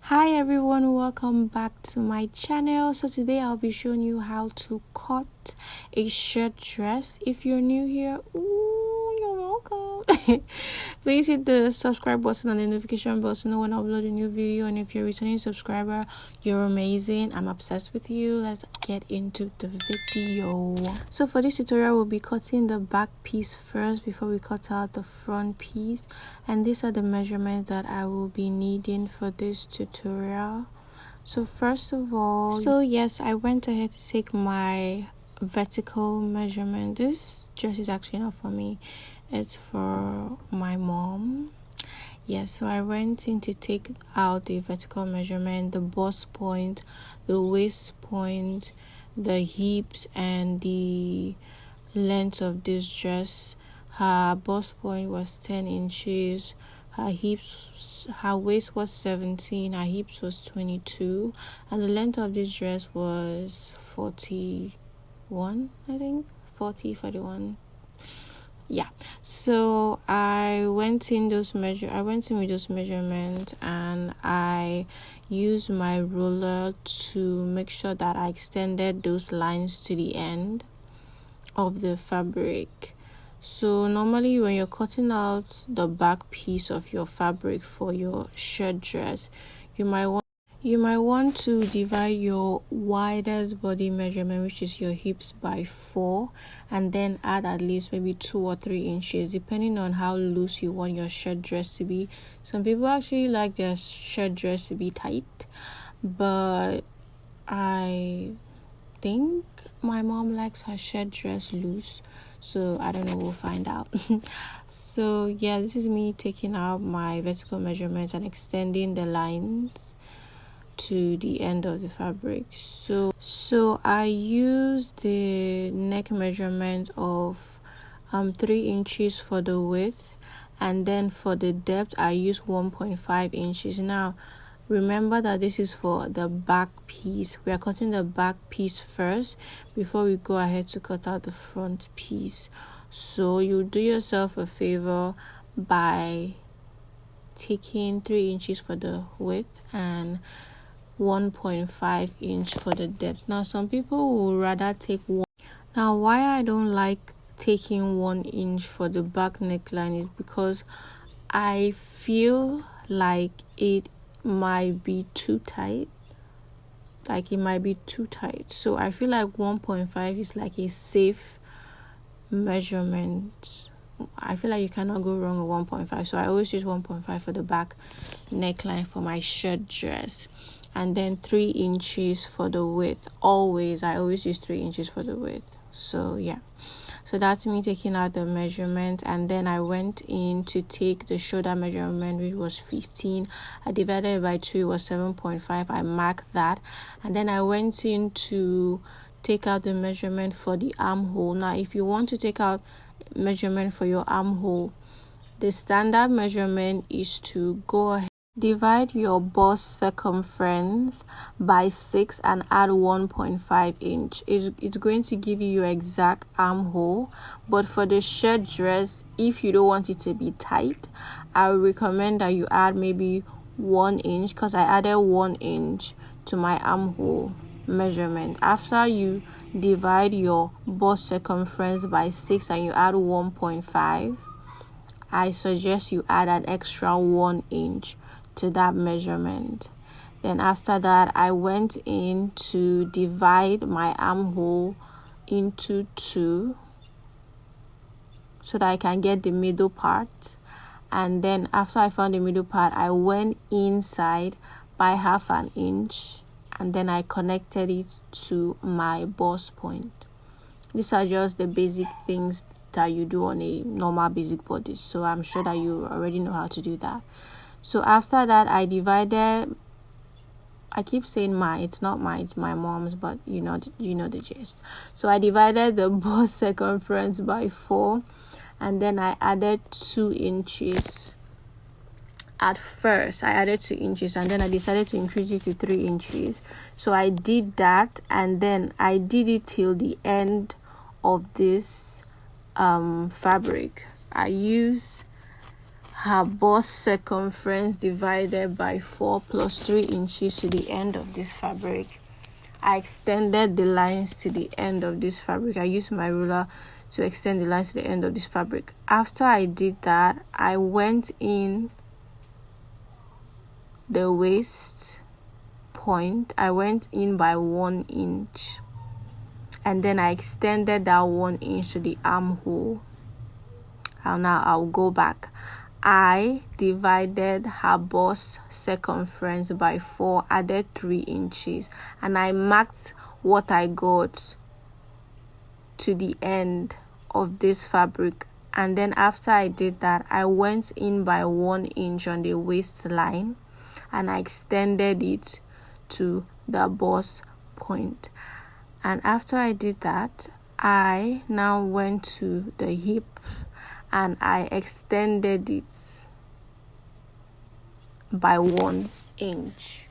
Hi everyone, welcome back to my channel. So today I'll be showing you how to cut a shirt dress. If you're new here, you're welcome. Please hit the subscribe button and the notification bell to know when I upload a new video. And if you're a returning subscriber, you're amazing. I'm obsessed with you. Let's get into the video. So for this tutorial, we'll be cutting the back piece first before we cut out the front piece. And these are the measurements that I will be needing for this tutorial. So first of all, yes, I went ahead to take my vertical measurement. This dress is actually not for me, it's for my mom. Yes, so I went in to take out the vertical measurement, the bust point, the waist point, the hips, and the length of this dress. Her bust point was 10 inches, her waist was 17, her hips was 22, and the length of this dress was 41, I think 41. Yeah, so I went in with those measurements, and I used my ruler to make sure that I extended those lines to the end of the fabric. So normally when you're cutting out the back piece of your fabric for your shirt dress, you might want to divide your widest body measurement, which is your hips, by 4, and then add at least maybe 2 or 3 inches depending on how loose you want your shirt dress to be. Some people actually like their shirt dress to be tight, but I think my mom likes her shirt dress loose, so I don't know, we'll find out. So yeah, this is me taking out my vertical measurements and extending the lines to the end of the fabric. So I used the neck measurement of 3 inches for the width, and then for the depth I used 1.5 inches. Now remember that this is for the back piece. We are cutting the back piece first before we go ahead to cut out the front piece. So you do yourself a favor by taking 3 inches for the width and 1.5 inch for the depth. Now some people will rather take one. Now why I don't like taking 1 inch for the back neckline is because I feel like it might be too tight. So I feel like 1.5 is like a safe measurement. I feel like you cannot go wrong with 1.5, so I always use 1.5 for the back neckline for my shirt dress, and then 3 inches for the width. I always use 3 inches for the width. So yeah, so that's me taking out the measurement, and then I went in to take the shoulder measurement, which was 15. I divided it by 2, it was 7.5. I marked that, and then I went in to take out the measurement for the armhole. Now if you want to take out measurement for your armhole, the standard measurement is to go ahead, divide your bust circumference by 6 and add 1.5 inch. It's going to give you your exact armhole. But for the shirt dress, if you don't want it to be tight, I would recommend that you add maybe 1 inch, because I added 1 inch to my armhole measurement. After you divide your bust circumference by 6 and you add 1.5, I suggest you add an extra 1 inch to that measurement. Then after that, I went in to divide my armhole into 2 so that I can get the middle part. And then after I found the middle part, I went inside by 0.5 inch, and then I connected it to my bust point. These are just the basic things that you do on a normal basic body, so I'm sure that you already know how to do that. So after that, I divided, I keep saying it's not mine, it's my mom's, but you know the gist. So I divided the bust circumference by 4, and then I added 2 inches. At first I added 2 inches, and then I decided to increase it to 3 inches. So I did that, and then I did it till the end of this fabric. I use her bust circumference divided by 4 plus 3 inches to the end of this fabric. I extended the lines to the end of this fabric. I used my ruler to extend the lines to the end of this fabric. After I did that, I went in the waist point. I went in by 1 inch, and then I extended that 1 inch to the armhole. And now I'll go back. I divided her bust circumference by 4, added 3 inches, and I marked what I got to the end of this fabric. And then after I did that, I went in by 1 inch on the waistline, and I extended it to the bust point. And after I did that, I now went to the hip and I extended it by 1 inch.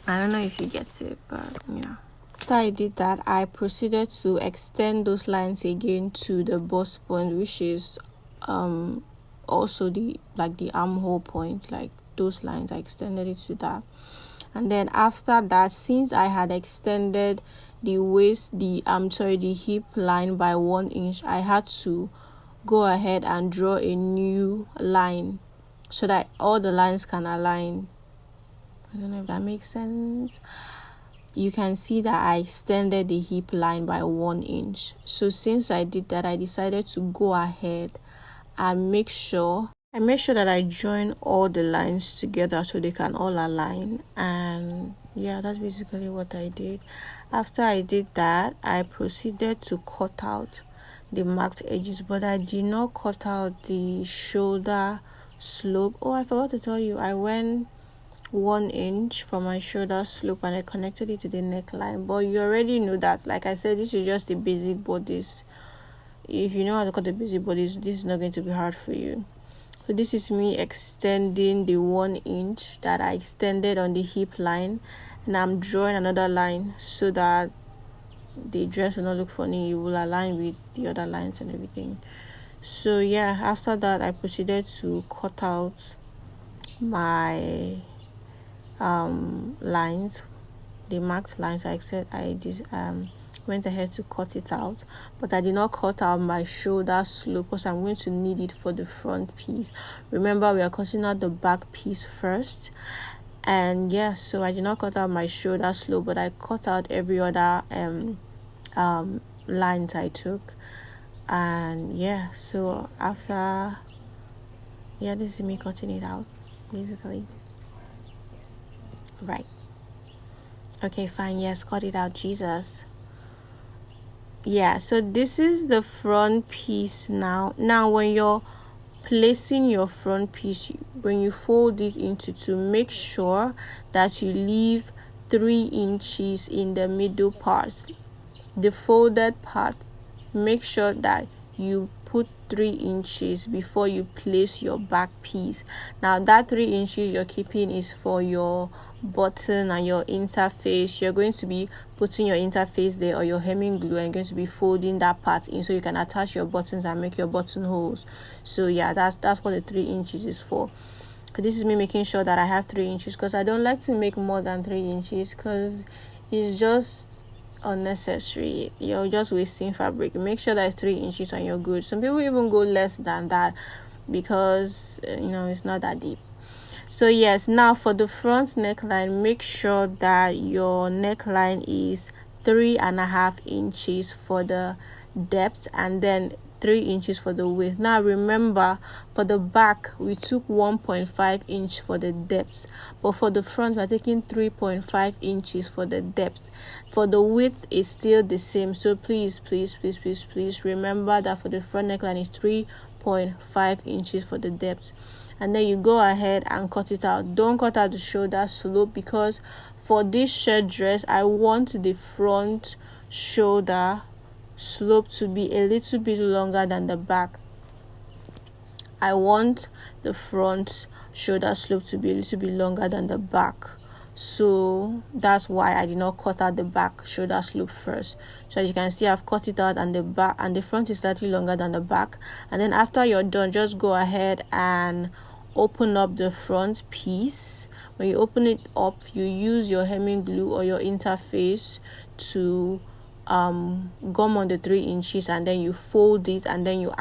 I don't know if you get it, but yeah. After I did that, I proceeded to extend those lines again to the bust point, which is also the armhole point. Like those lines, I extended it to that. And then after that, since I had extended the hip line by 1 inch, I had to go ahead and draw a new line so that all the lines can align. I don't know if that makes sense. You can see that I extended the hip line by 1 inch. So since I did that, I decided to go ahead and make sure that I join all the lines together so they can all align. And yeah, that's basically what I did. After I did that, I proceeded to cut out the marked edges, but I did not cut out the shoulder slope. Oh, I forgot to tell you, I went 1 inch from my shoulder slope and I connected it to the neckline. But you already know that, like I said, this is just the basic bodice. If you know how to cut the basic bodice, this is not going to be hard for you. So this is me extending the 1 inch that I extended on the hip line, and I'm drawing another line so that the dress will not look funny. It will align with the other lines and everything. So yeah, after that, I proceeded to cut out my lines, the marked lines. I said I went ahead to cut it out, but I did not cut out my shoulder slope because I'm going to need it for the front piece. Remember, we are cutting out the back piece first. And yeah, so I did not cut out my shoulder slope, but I cut out every other lines I took. And yeah, so after, yeah, this is me cutting it out basically. Right. Okay, fine. Yes, cut it out, Jesus. Yeah, so this is the front piece now. Now when you're placing your front piece, when you fold it into two, make sure that you leave 3 inches in the middle part, the folded part. Make sure that you put 3 inches before you place your back piece. Now that 3 inches you're keeping is for your button and your interface. You're going to be putting your interface there or your hemming glue, and going to be folding that part in so you can attach your buttons and make your buttonholes. So yeah, that's what the 3 inches is for. This is me making sure that I have 3 inches, because I don't like to make more than 3 inches because it's just unnecessary. You're just wasting fabric. Make sure that it's 3 inches and you're good. Some people even go less than that because it's not that deep. So yes, now for the front neckline, make sure that your neckline is 3.5 inches for the depth and then 3 inches for the width. Now remember, for the back we took 1.5 inch for the depth, but for the front we're taking 3.5 inches for the depth. For the width is still the same, so please remember that for the front neckline is 3.5 inches for the depth. And then you go ahead and cut it out. Don't cut out the shoulder slope, because for this shirt dress I want the front shoulder slope to be a little bit longer than the back. I want the front shoulder slope to be a little bit longer than the back. so that's why I did not cut out the back shoulder loop first. So as you can see, I've cut it out, and the back and the front is slightly longer than the back. And then after you're done, just go ahead and open up the front piece. When you open it up, you use your hemming glue or your interface to gum on the 3 inches, and then you fold it, and then you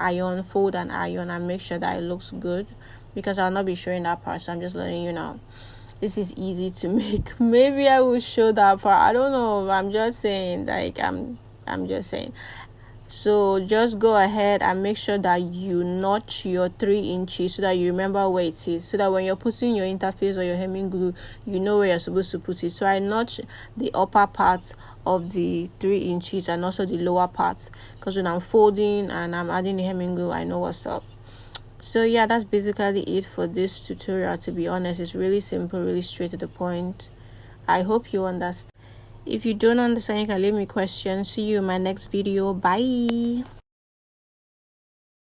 fold and iron, and make sure that it looks good, because I'll not be showing that part, so I'm just letting you know. This is easy to make. Maybe I will show that part, I don't know. I'm just saying, like, I'm just saying. So just go ahead and make sure that you notch your 3 inches so that you remember where it is, so that when you're putting your interface or your hemming glue, you know where you're supposed to put it. So I notch the upper part of the 3 inches and also the lower part, because when I'm folding and I'm adding the hemming glue, I know what's up. So yeah, that's basically it for this tutorial. To be honest, it's really simple, really straight to the point. I hope you understand. If you don't understand, you can leave me questions. See you in my next video. Bye.